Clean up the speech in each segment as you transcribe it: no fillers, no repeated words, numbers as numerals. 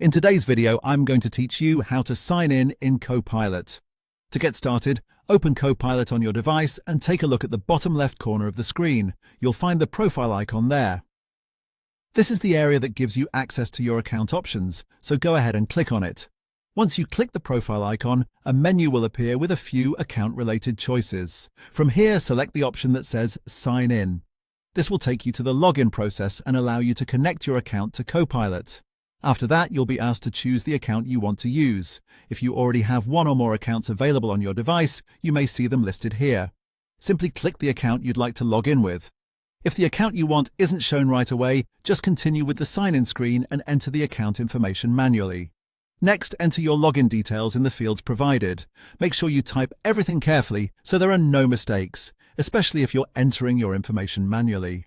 In today's video, I'm going to teach you how to sign in Copilot. To get started, open Copilot on your device and take a look at the bottom left corner of the screen. You'll find the profile icon there. This is the area that gives you access to your account options, so go ahead and click on it. Once you click the profile icon, a menu will appear with a few account-related choices. From here, select the option that says Sign In. This will take you to the login process and allow you to connect your account to Copilot. After that, you'll be asked to choose the account you want to use. If you already have one or more accounts available on your device, you may see them listed here. Simply click the account you'd like to log in with. If the account you want isn't shown right away, just continue with the sign-in screen and enter the account information manually. Next, enter your login details in the fields provided. Make sure you type everything carefully so there are no mistakes, especially if you're entering your information manually.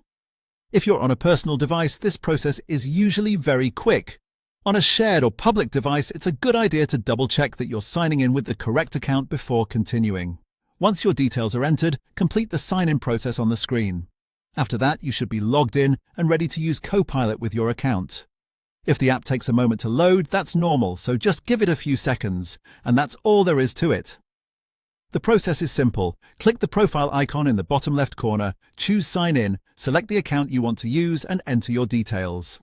If you're on a personal device, this process is usually very quick. On a shared or public device, it's a good idea to double-check that you're signing in with the correct account before continuing. Once your details are entered, complete the sign-in process on the screen. After that, you should be logged in and ready to use Copilot with your account. If the app takes a moment to load, that's normal, so just give it a few seconds, and that's all there is to it. The process is simple. Click the profile icon in the bottom left corner, choose Sign In, select the account you want to use, and enter your details.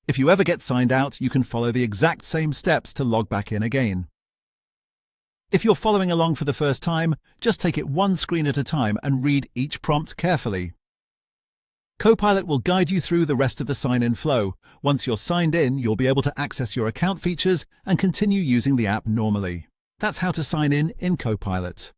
If you ever get signed out, you can follow the exact same steps to log back in again. If you're following along for the first time, just take it one screen at a time and read each prompt carefully. Copilot will guide you through the rest of the sign-in flow. Once you're signed in, you'll be able to access your account features and continue using the app normally. That's how to sign in Copilot.